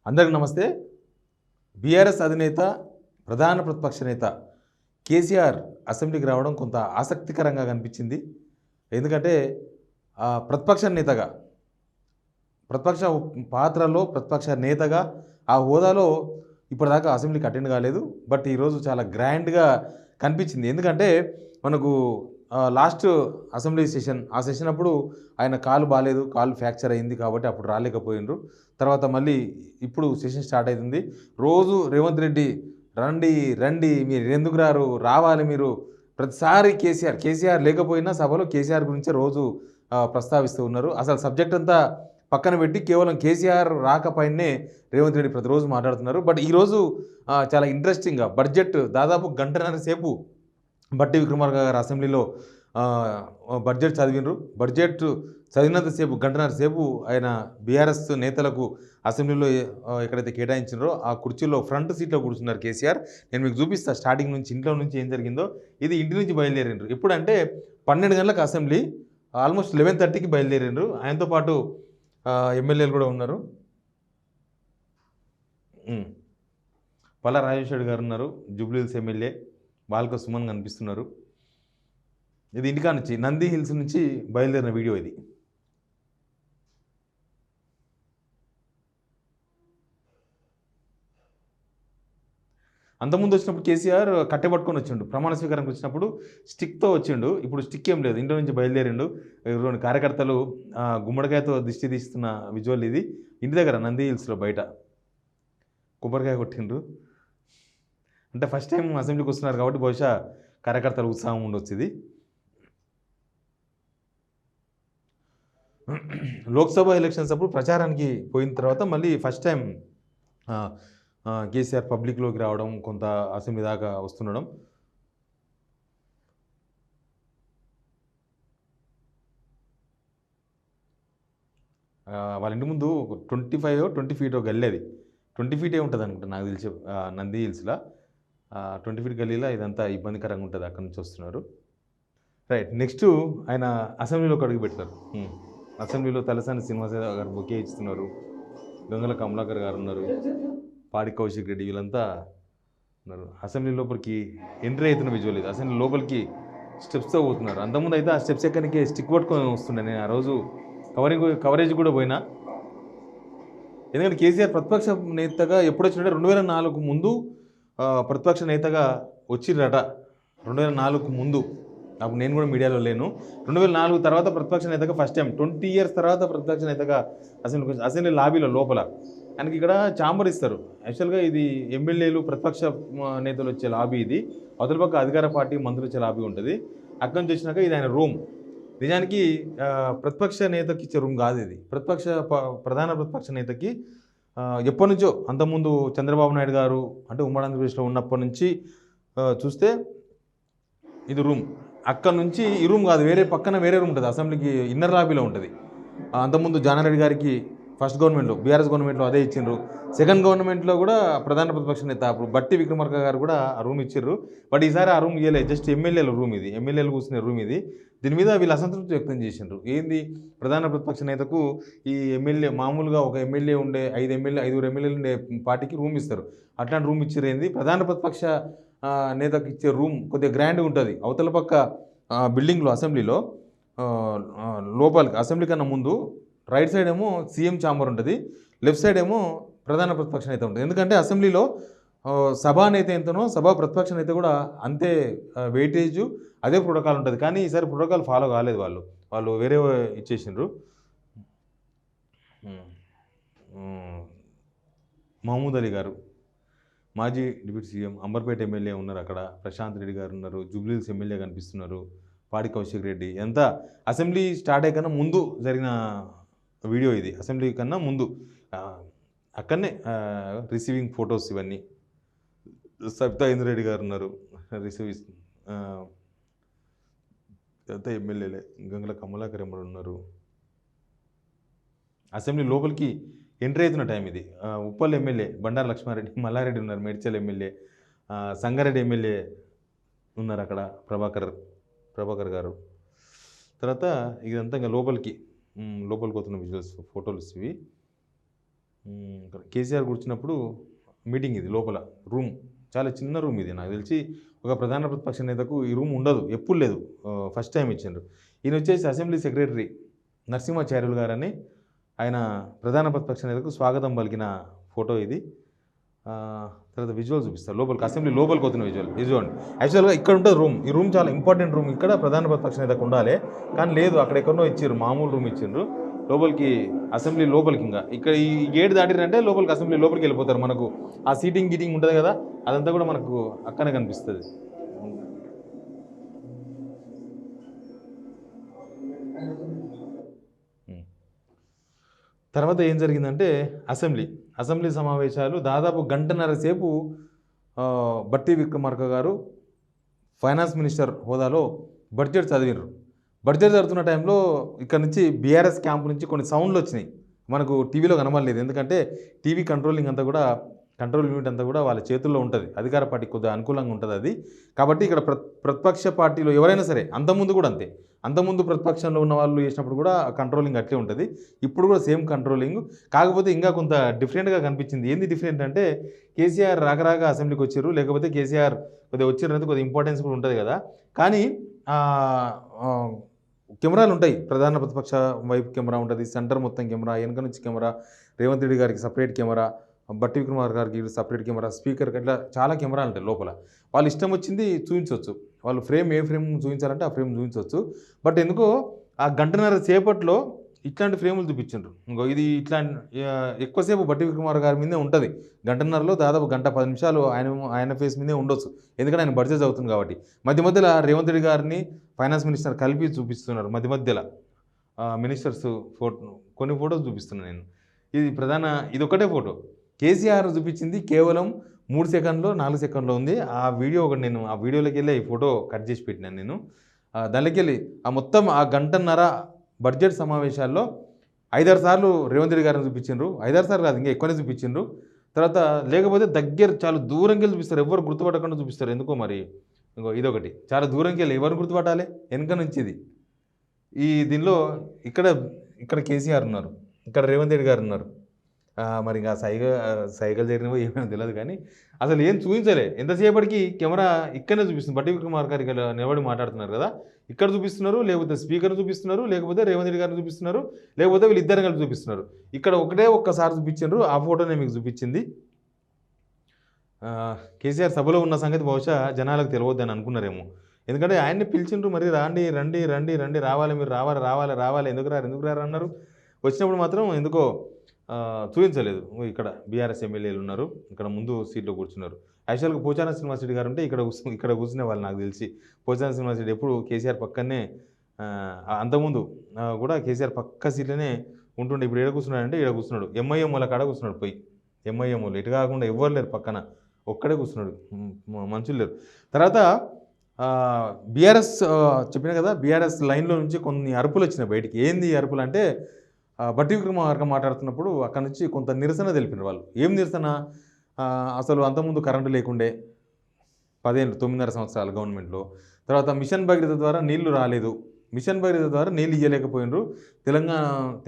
అందరికీ నమస్తే. బీఆర్ఎస్ అధినేత, ప్రధాన ప్రతిపక్ష నేత కేసీఆర్ అసెంబ్లీకి రావడం కొంత ఆసక్తికరంగా కనిపించింది. ఎందుకంటే ప్రతిపక్ష నేతగా, ప్రతిపక్ష పాత్రలో ప్రతిపక్ష నేతగా ఆ హోదాలో ఇప్పటిదాకా అసెంబ్లీకి అటెండ్ కాలేదు. బట్ ఈరోజు చాలా గ్రాండ్గా కనిపించింది. ఎందుకంటే మనకు లాస్ట్ అసెంబ్లీ సెషన్, ఆ సెషన్ అప్పుడు ఆయన కాలు బాగాలేదు, కాలు ఫ్రాక్చర్ అయింది కాబట్టి అప్పుడు రాలేకపోయినరు. తర్వాత మళ్ళీ ఇప్పుడు సెషన్ స్టార్ట్ అవుతుంది. రోజు రేవంత్ రెడ్డి రండి రండి, మీరు ఎందుకు రారు, రావాలి మీరు, ప్రతిసారి కేసీఆర్ లేకపోయినా సభలో కేసీఆర్ గురించే రోజు ప్రస్తావిస్తూ ఉన్నారు. అసలు సబ్జెక్ట్ అంతా పక్కన పెట్టి కేవలం కేసీఆర్ రాకపోయినే రేవంత్ రెడ్డి ప్రతిరోజు మాట్లాడుతున్నారు. బట్ ఈరోజు చాలా ఇంట్రెస్టింగ్గా బడ్జెట్ దాదాపు గంటన్నర సేపు బట్టి విక్రమార్క గారు అసెంబ్లీలో బడ్జెట్ చదివినరు. బడ్జెట్ చదివినంతసేపు గంటన్నర సేపు ఆయన బీఆర్ఎస్ నేతలకు అసెంబ్లీలో ఎక్కడైతే కేటాయించినారో ఆ కుర్చీలో ఫ్రంట్ సీట్లో కూర్చున్నారు కేసీఆర్. నేను మీకు చూపిస్తాను స్టార్టింగ్ నుంచి, ఇంట్లో నుంచి ఏం జరిగిందో. ఇది ఇంటి నుంచి బయలుదేరిండ్రు. ఎప్పుడంటే 12 గంటలకు అసెంబ్లీ, ఆల్మోస్ట్ 11:30కి బయలుదేరిండ్రు. ఆయనతో పాటు ఎమ్మెల్యేలు కూడా ఉన్నారు. పల్లా రాజేశ్వరి గారు ఉన్నారు, జూబ్లీహిల్స్ ఎమ్మెల్యే బాల్క సుమన్ కనిపిస్తున్నారు. ఇది ఇంటికా నుంచి నంది హిల్స్ నుంచి బయలుదేరిన వీడియో ఇది. అంతకుముందు వచ్చినప్పుడు కేసీఆర్ కట్టె పట్టుకొని వచ్చిండు, ప్రమాణ స్వీకారానికి వచ్చినప్పుడు స్టిక్తో వచ్చిండు. ఇప్పుడు స్టిక్ ఏం లేదు, ఇంట్లో నుంచి బయలుదేరిండు. కార్యకర్తలు గుమ్మడికాయతో దిష్టి తీస్తున్న విజువల్ ఇది. ఇంటి దగ్గర నంది హిల్స్లో బయట కొబ్బరికాయ కొట్టిండ్రు. అంటే ఫస్ట్ టైం అసెంబ్లీకి వస్తున్నారు కాబట్టి బహుశా కార్యకర్తల ఉత్సాహం ఉండొచ్చు. ఇది లోక్సభ ఎలక్షన్స్ అప్పుడు ప్రచారానికి పోయిన తర్వాత మళ్ళీ ఫస్ట్ టైం కేసీఆర్ పబ్లిక్లోకి రావడం, కొంత అసెంబ్లీ దాకా వస్తుండడం. వాళ్ళ ఇంటి ముందు 20 ఫీట్ గల్లీ, అది 20 ఫీటే ఉంటుంది అనుకుంటా నాకు తెలిసి నంది హిల్స్లో. 20 ఫీట్ గల్లీలో ఇదంతా ఇబ్బందికరంగా ఉంటుంది. అక్కడి నుంచి వస్తున్నారు. రైట్, నెక్స్ట్ ఆయన అసెంబ్లీలోకి అడుగు పెట్టారు. అసెంబ్లీలో తలసాని శ్రీనివాసరావు గారు బొకే ఇస్తున్నారు, గంగుల కమలాకర్ గారు ఉన్నారు, పాడి కౌశిక్ రెడ్డి, వీళ్ళంతా ఉన్నారు. అసెంబ్లీ లోపలికి ఎంట్రీ అవుతున్న విజువల్ ఇది. అసెంబ్లీ లోపలికి స్టెప్స్తో పోతున్నారు. అంతకుముందు అయితే ఆ స్టెప్స్ ఎక్కడికి స్టిక్ పట్టుకొని వస్తుండే. నేను ఆ రోజు కవరేజ్ కూడా పోయినా. ఎందుకంటే కేసీఆర్ ప్రతిపక్ష నేతగా ఎప్పుడు వచ్చినట్టే 2004 ముందు ప్రతిపక్ష నేతగా వచ్చిరట. 2004 ముందు అప్పుడు నేను కూడా మీడియాలో లేను. 2004 తర్వాత ప్రతిపక్ష నేతగా ఫస్ట్ టైం 20 ఇయర్స్ తర్వాత ప్రతిపక్ష నేతగా అసెంబ్లీ లాబీలో లోపల ఆయనకి ఇక్కడ ఛాంబర్ ఇస్తారు. యాక్చువల్గా ఇది ఎమ్మెల్యేలు ప్రతిపక్ష నేతలు వచ్చే లాబీ, ఇది అవతల పక్క అధికార పార్టీ మంత్రులు వచ్చే లాబీ ఉంటుంది. అక్కడి నుంచి వచ్చినాక ఇది ఆయన రూమ్. నిజానికి ప్రతిపక్ష నేతకి ఇచ్చే రూమ్ కాదు ఇది. ప్రధాన ప్రతిపక్ష నేతకి ఎప్పటి నుంచో, అంతకుముందు చంద్రబాబు నాయుడు గారు అంటే ఉమ్మడి ఆంధ్రప్రదేశ్లో ఉన్నప్పటి నుంచి చూస్తే ఇది రూమ్. అక్కడ నుంచి ఈ రూమ్ కాదు, పక్కన వేరే రూమ్ ఉంటుంది, అసెంబ్లీకి ఇన్నర్ లాబీలో ఉంటుంది. అంతకుముందు జానారెడ్డి గారికి ఫస్ట్ గవర్నమెంట్లో, బీఆర్ఎస్ గవర్నమెంట్లో అదే ఇచ్చిండ్రు. సెకండ్ గవర్నమెంట్లో కూడా ప్రధాన ప్రతిపక్ష నేత అప్పుడు బట్టి విక్రమార్క గారు కూడా ఆ రూమ్ ఇచ్చిర్రు. బట్ ఈసారి ఆ రూమ్ ఇవ్వలేదు, జస్ట్ ఎమ్మెల్యేల రూమ్ ఇది, ఎమ్మెల్యేలు కూర్చునే రూమ్ ఇది. దీని మీద వీళ్ళు అసంతృప్తి వ్యక్తం చేసిండ్రు. ఏంది, ప్రధాన ప్రతిపక్ష నేతకు ఈ ఎమ్మెల్యే, మామూలుగా ఒక ఎమ్మెల్యే ఉండే 5 ఎమ్మెల్యేలు ఉండే పార్టీకి రూమ్ ఇస్తారు, అట్లాంటి రూమ్ ఇచ్చారు. ఏంది, ప్రధాన ప్రతిపక్ష నేతకు ఇచ్చే రూమ్ కొద్దిగా గ్రాండ్గా ఉంటుంది. అవతల పక్క బిల్డింగ్లో అసెంబ్లీలో లోపలికి అసెంబ్లీ కన్నా ముందు రైట్ సైడ్ ఏమో సీఎం ఛాంబర్ ఉంటుంది, లెఫ్ట్ సైడ్ ఏమో ప్రధాన ప్రతిపక్ష నేత ఉంటుంది. ఎందుకంటే అసెంబ్లీలో సభా నేత ఎంతనో సభా ప్రతిపక్ష నేత కూడా అంతే వెయిటేజ్, అదే ప్రోటోకాల్ ఉంటుంది. కానీ ఈసారి ప్రోటోకాల్ ఫాలో కాలేదు, వాళ్ళు వేరే ఇచ్చేసిండ్రు. మహమూద్ అలీ గారు మాజీ డిప్యూటీ సీఎం, అంబర్పేట ఎమ్మెల్యే ఉన్నారు అక్కడ, ప్రశాంత్ రెడ్డి గారు ఉన్నారు, జూబ్లీహిల్స్ ఎమ్మెల్యే కనిపిస్తున్నారు, పాడి కౌశిక్ రెడ్డి. ఎంత అసెంబ్లీ స్టార్ట్ అయ్యే కన్నా ముందు జరిగిన వీడియో ఇది, అసెంబ్లీ కన్నా ముందు. అక్కడనే రిసీవింగ్ ఫొటోస్ ఇవన్నీ. సబితా ఇంద్రెడ్డి గారు ఉన్నారు, అంతా ఎమ్మెల్యేలే. గంగుల కమలాకర్ ఉన్నారు. అసెంబ్లీ లోపలికి ఎంట్రీ అవుతున్న టైం ఇది. ఉప్పల్ ఎమ్మెల్యే బండారు లక్ష్మారెడ్డి, మల్లారెడ్డి ఉన్నారు, మేడ్చల్ ఎమ్మెల్యే, సంగారెడ్డి ఎమ్మెల్యే ఉన్నారు అక్కడ, ప్రభాకర్ గారు. తర్వాత ఇదంతా ఇంకా లోపలికి పోతున్న విజువల్స్, ఫోటోలు ఇవి. కేసీఆర్ కూర్చున్నప్పుడు మీటింగ్ ఇది లోపల రూమ్, చాలా చిన్న రూమ్ ఇది. నాకు తెలిసి ఒక ప్రధాన ప్రతిపక్ష నేతకు ఈ రూమ్ ఉండదు, ఎప్పుడు లేదు, ఫస్ట్ టైం ఇచ్చిండ్రు. ఈయన వచ్చేసి అసెంబ్లీ సెక్రటరీ నరసింహాచార్యులు గారని, ఆయన ప్రధాన ప్రతిపక్ష నేతకు స్వాగతం పలికిన ఫోటో ఇది. తర్వాత విజువల్ చూపిస్తారు, లోపలికి అసెంబ్లీ లోపలికి వస్తున్న విజువల్. యాక్చువల్గా ఇక్కడ ఉంటుంది రూమ్, ఈ రూమ్ చాలా ఇంపార్టెంట్ రూమ్, ఇక్కడ ప్రధాన ప్రతిపక్ష నేతకు ఉండాలి, కానీ లేదు, అక్కడ ఎక్కడో ఇచ్చారు, మామూలు రూమ్ ఇచ్చిండ్రు. లోపలికి అసెంబ్లీ లోపలికి ఇంకా ఇక్కడ ఈ గేట్ దాటిరంటే లోపలికి అసెంబ్లీ లోపలికి వెళ్ళిపోతారు. మనకు ఆ సీటింగ్ గీటింగ్ ఉంటుంది కదా, అదంతా కూడా మనకు అక్కనే కనిపిస్తుంది. తర్వాత ఏం జరిగిందంటే అసెంబ్లీ సమావేశాలు దాదాపు గంటన్నర సేపు బట్టి విక్రమార్క గారు ఫైనాన్స్ మినిస్టర్ హోదాలో బడ్జెట్ చదివినారు. బడ్జెట్ జరుగుతున్న టైంలో ఇక్కడ నుంచి బీఆర్ఎస్ క్యాంప్ నుంచి కొన్ని సౌండ్లు వచ్చినాయి, మనకు టీవీలో కనబడలేదు. ఎందుకంటే టీవీ కంట్రోలింగ్ అంతా కూడా, కంట్రోల్ యూనిట్ అంతా కూడా వాళ్ళ చేతుల్లో ఉంటుంది, అధికార పార్టీకి కొద్దిగా అనుకూలంగా ఉంటుంది అది. కాబట్టి ఇక్కడ ప్రతిపక్ష పార్టీలో ఎవరైనా సరే, అంతకుముందు కూడా అంతే, అంతకుముందు ప్రతిపక్షంలో ఉన్న వాళ్ళు చేసినప్పుడు కూడా కంట్రోలింగ్ అట్లే ఉంటుంది, ఇప్పుడు కూడా సేమ్ కంట్రోలింగ్. కాకపోతే ఇంకా కొంత డిఫరెంట్గా కనిపించింది. ఏంది డిఫరెంట్ అంటే, కేసీఆర్ రాక అసెంబ్లీకి వచ్చారు, లేకపోతే కేసీఆర్ కొద్దిగా వచ్చిరంటే కొద్దిగా ఇంపార్టెన్స్ కూడా ఉంటుంది కదా, కానీ కెమెరాలు ఉంటాయి, ప్రధాన ప్రతిపక్ష వైపు కెమెరా ఉంటుంది, సెంటర్ మొత్తం కెమెరా, వెనక నుంచి కెమెరా, రేవంత్ రెడ్డి గారికి సపరేట్ కెమెరా, బట్టి విక్రమార్క గారికి సపరేట్ కెమెరా, స్పీకర్కి అట్లా చాలా కెమెరాలు ఉంటాయి లోపల. వాళ్ళు ఇష్టం వచ్చింది చూపించవచ్చు, వాళ్ళు ఫ్రేమ్ ఏ ఫ్రేమ్ చూపించాలంటే ఆ ఫ్రేమ్ చూపించవచ్చు. బట్ ఎందుకో ఆ గంటన్నర సేపట్లో ఇట్లాంటి ఫ్రేములు చూపించారు. ఇంకో ఇది ఇట్లాంటి ఎక్కువసేపు బట్టి విక్రమార్క గారి మీదే ఉంటుంది, గంటన్నరలో దాదాపు 1:10 నిమిషాలు ఆయన ఫేస్ మీదే ఉండొచ్చు, ఎందుకంటే ఆయన బడ్జెట్ అవుతుంది కాబట్టి. మధ్యలో రేవంత్ రెడ్డి గారిని ఫైనాన్స్ మినిస్టర్ కలిపి చూపిస్తున్నారు, మధ్యలో మినిస్టర్స్ కొన్ని ఫోటోస్ చూపిస్తున్నాను నేను. ఇది ఒకటే ఫోటో, కేసీఆర్ చూపించింది కేవలం 3 సెకండ్లో 4 సెకండ్లో ఉంది. ఆ వీడియో ఒకటి నేను ఆ వీడియోలోకి వెళ్ళి ఈ ఫోటో కట్ చేసి పెట్టినాను నేను. దానిలోకి వెళ్ళి మొత్తం ఆ గంటన్నర బడ్జెట్ సమావేశాల్లో 5-6 సార్లు రేవంత్ రెడ్డి గారిని చూపించిండ్రు, 5-6 సార్లు కాదు, ఇంకా ఎక్కువనే చూపించిండ్రు. తర్వాత లేకపోతే చాలా దూరంకి వెళ్ళి చూపిస్తారు, ఎవరు గుర్తుపట్టకుండా చూపిస్తారు ఎందుకో మరి. ఇంకో ఇదొకటి చాలా దూరంకి వెళ్ళి ఎవరు గుర్తుపట్టాలి, వెనక నుంచి ఇది. దీనిలో ఇక్కడ కేసీఆర్ ఉన్నారు, ఇక్కడ రేవంత్ రెడ్డి గారు ఉన్నారు. మరి ఇంకా సైకిల్ జరిగినవో ఏమైనా తెలియదు, కానీ అసలు ఏం చూపించలే. ఎంతసేపటికి కెమెరా ఇక్కడనే చూపిస్తుంది, బట్టి విక్రమార్క గారు ఇక్కడ నిలబడి మాట్లాడుతున్నారు కదా, ఇక్కడ చూపిస్తున్నారు, లేకపోతే స్పీకర్ చూపిస్తున్నారు, లేకపోతే రేవంత్ రెడ్డి గారిని చూపిస్తున్నారు, లేకపోతే వీళ్ళిద్దరు కలిపి చూపిస్తున్నారు. ఇక్కడ ఒక్కసారి చూపించారు, ఆ ఫోటోనే మీకు చూపించింది. కేసీఆర్ సభలో ఉన్న సంగతి బహుశా జనాలకు తెలియవద్దని అనుకున్నారేమో, ఎందుకంటే ఆయన్ని పిలిచిండ్రు, మరి రండి రావాలి, మీరు రావాలి, ఎందుకు రారు అన్నారు. వచ్చినప్పుడు మాత్రం ఎందుకో చూపించలేదు. ఇక్కడ బీఆర్ఎస్ ఎమ్మెల్యేలు ఉన్నారు, ఇక్కడ ముందు సీట్లో కూర్చున్నారు. యాక్చువల్గా పోచారం శ్రీనివాసరెడ్డి గారు ఉంటే ఇక్కడ కూర్చునే వాళ్ళు. నాకు తెలిసి పోచారం శ్రీనివాసరెడ్డి ఎప్పుడు కేసీఆర్ పక్కనే, అంతకుముందు కూడా కేసీఆర్ పక్క సీట్లోనే ఉంటుండే. ఇప్పుడు కూర్చున్నాడంటే కూర్చున్నాడు, ఎంఐఎం వాళ్ళ కాడ కూర్చున్నాడు, పోయి ఎంఐఎం వాళ్ళు ఇటు కాకుండా ఎవ్వరు లేరు పక్కన, ఒక్కడే కూర్చున్నాడు, మనుషులు లేరు. తర్వాత బీఆర్ఎస్ చెప్పిన కదా, బీఆర్ఎస్ లైన్లో నుంచి కొన్ని అరుపులు వచ్చినాయి బయటికి. ఏంది అరుపులు అంటే, బట్టి విక్రమార్క మాట్లాడుతున్నప్పుడు అక్కడ నుంచి కొంత నిరసన తెలిపినారు వాళ్ళు. ఏం నిరసన, అసలు అంతకుముందు కరెంటు లేకుండే 9.5 సంవత్సరాలు గవర్నమెంట్లో. తర్వాత మిషన్ భగీరథ ద్వారా నీళ్లు రాలేదు, మిషన్ భగీరథ ద్వారా నీళ్ళు ఇవ్వలేకపోయినరు,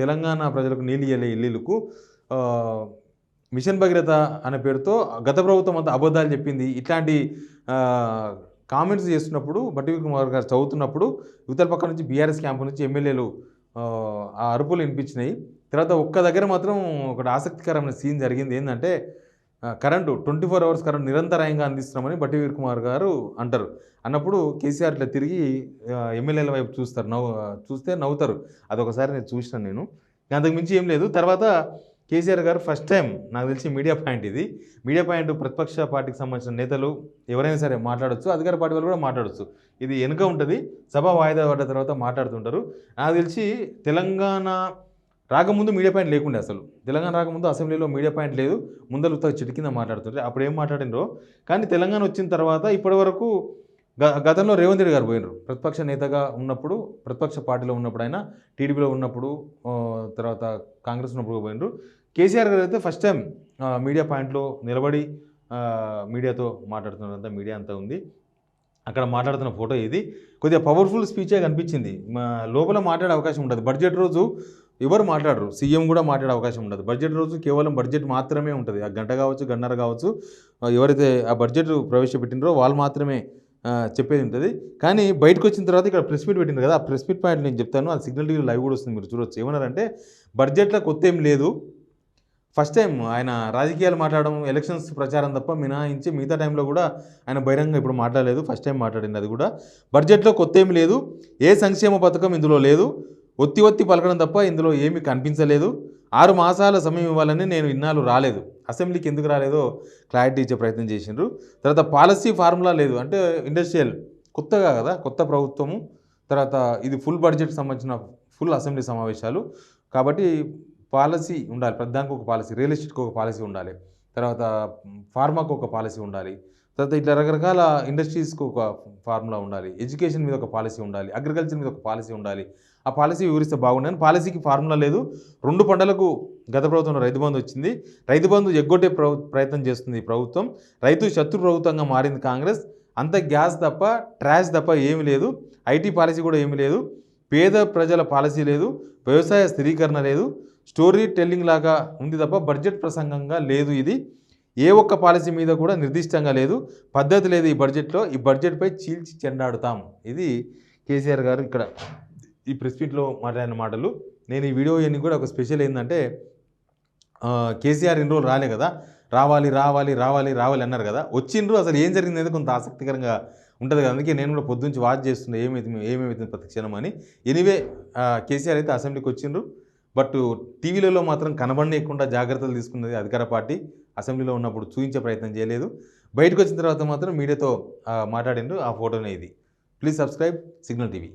తెలంగాణ ప్రజలకు నీళ్ళు ఇవ్వలే ఇల్లులకు. మిషన్ భగీరథ అనే పేరుతో గత ప్రభుత్వం అంతా అబద్ధాలు చెప్పింది. ఇట్లాంటి కామెంట్స్ చేస్తున్నప్పుడు బట్టి విక్రమార్క గారు చదువుతున్నప్పుడు యువతల పక్క నుంచి బీఆర్ఎస్ క్యాంపు నుంచి ఎమ్మెల్యేలు ఆ అరుపులు వినిపించినాయి. తర్వాత ఒక్క దగ్గర మాత్రం ఒకటి ఆసక్తికరమైన సీన్ జరిగింది. ఏంటంటే, కరెంటు 24 అవర్స్ కరెంట్ నిరంతరాయంగా అందిస్తున్నామని బట్టి విక్రమార్క గారు అంటారు. అన్నప్పుడు కేసీఆర్ ఇట్లా తిరిగి ఎమ్మెల్యేల వైపు చూస్తే నవ్వుతారు. అదొకసారి నేను చూసినాను నేను, అంతకు మించి ఏం లేదు. తర్వాత కేసీఆర్ గారు ఫస్ట్ టైం నాకు తెలిసి మీడియా పాయింట్ ప్రతిపక్ష పార్టీకి సంబంధించిన నేతలు ఎవరైనా సరే మాట్లాడవచ్చు, అధికార పార్టీ వాళ్ళు కూడా మాట్లాడవచ్చు. ఇది వెనుక ఉంటుంది, సభ వాయిదా పడ్డ తర్వాత మాట్లాడుతుంటారు. నాకు తెలిసి తెలంగాణ రాకముందు మీడియా పాయింట్ లేకుండే, అసలు తెలంగాణ రాకముందు అసెంబ్లీలో మీడియా పాయింట్ లేదు, ముందర చిటి కింద మాట్లాడుతుంటే అప్పుడు ఏం మాట్లాడినరో. కానీ తెలంగాణ వచ్చిన తర్వాత ఇప్పటి వరకు గతంలో రేవంత్ రెడ్డి గారు పోయినరు, ప్రతిపక్ష నేతగా ఉన్నప్పుడు, ప్రతిపక్ష పార్టీలో ఉన్నప్పుడు, ఆయన టీడీపీలో ఉన్నప్పుడు, తర్వాత కాంగ్రెస్ ఉన్నప్పుడు పోయినరు. కేసీఆర్ గారు అయితే ఫస్ట్ టైం మీడియా పాయింట్లో నిలబడి మీడియాతో మాట్లాడుతున్నంత మీడియా అంతా ఉంది. అక్కడ మాట్లాడుతున్న ఫోటో ఇది. కొద్దిగా పవర్ఫుల్ స్పీచే కనిపించింది. లోపల మాట్లాడే అవకాశం ఉంటుంది. బడ్జెట్ రోజు ఎవరు మాట్లాడరు, సీఎం కూడా మాట్లాడే అవకాశం ఉండదు. బడ్జెట్ రోజు కేవలం బడ్జెట్ మాత్రమే ఉంటుంది. ఆ గంట కావచ్చు, గంటన్నర కావచ్చు, ఎవరైతే ఆ బడ్జెట్ ప్రవేశపెట్టినరో వాళ్ళు మాత్రమే చెప్పేది ఉంటుంది. కానీ బయటకు వచ్చిన తర్వాత ఇక్కడ ప్రెస్ మీట్ పెట్టింది కదా, ఆ ప్రెస్ మీట్ పాయింట్ నేను చెప్తాను. అది సిగ్నల్ టీవీ లైవ్ కూడా వస్తుంది, మీరు చూడొచ్చు. ఏమన్నారంటే బడ్జెట్లో కొత్త ఏం లేదు, ఫస్ట్ టైం ఆయన రాజకీయాలు మాట్లాడడం, ఎలక్షన్స్ ప్రచారం తప్ప మినహాయించి మిగతా టైంలో కూడా ఆయన బహిరంగ ఇప్పుడు మాట్లాడలేదు. ఫస్ట్ టైం మాట్లాడింది అది కూడా. బడ్జెట్లో కొత్త ఏమి లేదు, ఏ సంక్షేమ పథకం ఇందులో లేదు, ఒత్తి పలకడం తప్ప ఇందులో ఏమీ కనిపించలేదు. 6 మాసాల సమయం ఇవ్వాలని నేను ఇన్నాళ్ళు రాలేదు, అసెంబ్లీకి ఎందుకు రాలేదో క్లారిటీ ఇచ్చే ప్రయత్నం చేసిండ్రు. తర్వాత పాలసీ ఫార్ములా లేదు, అంటే ఇండస్ట్రియల్ కొత్తగా కదా, కొత్త ప్రభుత్వము. తర్వాత ఇది ఫుల్ బడ్జెట్ సంబంధించిన ఫుల్ అసెంబ్లీ సమావేశాలు కాబట్టి పాలసీ ఉండాలి. ప్రతిదానికి ఒక పాలసీ, రియల్ ఎస్టేట్కి ఒక పాలసీ ఉండాలి, తర్వాత ఫార్మాకు ఒక పాలసీ ఉండాలి, తర్వాత ఇట్లా రకరకాల ఇండస్ట్రీస్కి ఒక ఫార్ములా ఉండాలి, ఎడ్యుకేషన్ మీద ఒక పాలసీ ఉండాలి, అగ్రికల్చర్ మీద ఒక పాలసీ ఉండాలి. ఆ పాలసీ వివరిస్తే బాగుండని, పాలసీకి ఫార్ములా లేదు. 2 పంటలకు గత ప్రభుత్వంలో రైతు బంధు వచ్చింది, రైతు బంధు ఎగ్గొట్టే ప్రయత్నం చేస్తుంది ఈ ప్రభుత్వం. రైతు శత్రు ప్రభుత్వంగా మారింది కాంగ్రెస్. అంత గ్యాస్ తప్ప, ట్రాష్ తప్ప ఏమీ లేదు. ఐటీ పాలసీ కూడా ఏమీ లేదు, పేద ప్రజల పాలసీ లేదు, వ్యవసాయ స్థిరీకరణ లేదు, స్టోరీ టెల్లింగ్ లాగా ఉంది తప్ప బడ్జెట్ ప్రసంగంగా లేదు. ఇది ఏ ఒక్క పాలసీ మీద కూడా నిర్దిష్టంగా లేదు, పద్ధతి లేదు ఈ బడ్జెట్లో. ఈ బడ్జెట్పై చీల్చి చెండాడుతాం. ఇది కేసీఆర్ గారు ఇక్కడ ఈ ప్రెస్ మీట్లో మాట్లాడిన మాటలు. నేను ఈ వీడియో ఇవన్నీ కూడా ఒక స్పెషల్ ఏంటంటే, కేసీఆర్ ఇన్ని రోజులు రాలే కదా, రావాలి రావాలి రావాలి రావాలి అన్నారు కదా, వచ్చిండ్రు. అసలు ఏం జరిగింది అనేది కొంత ఆసక్తికరంగా ఉంటుంది కదా, అందుకే నేను కూడా పొద్దుంచి వాచ్ చేస్తున్నా ఏమేమి ప్రతి క్షణం అని. ఎనీవే కేసీఆర్ అయితే అసెంబ్లీకి వచ్చిండ్రు, బట్ టీవీలలో మాత్రం కనబడకుండా జాగ్రత్తలు తీసుకున్నది అధికార పార్టీ. అసెంబ్లీలో ఉన్నప్పుడు చూపించే ప్రయత్నం చేయలేదు. బయటకు వచ్చిన తర్వాత మాత్రం మీడియాతో మాట్లాడిండ్రు. ఆ ఫోటోనే ఇది. Please subscribe signal TV.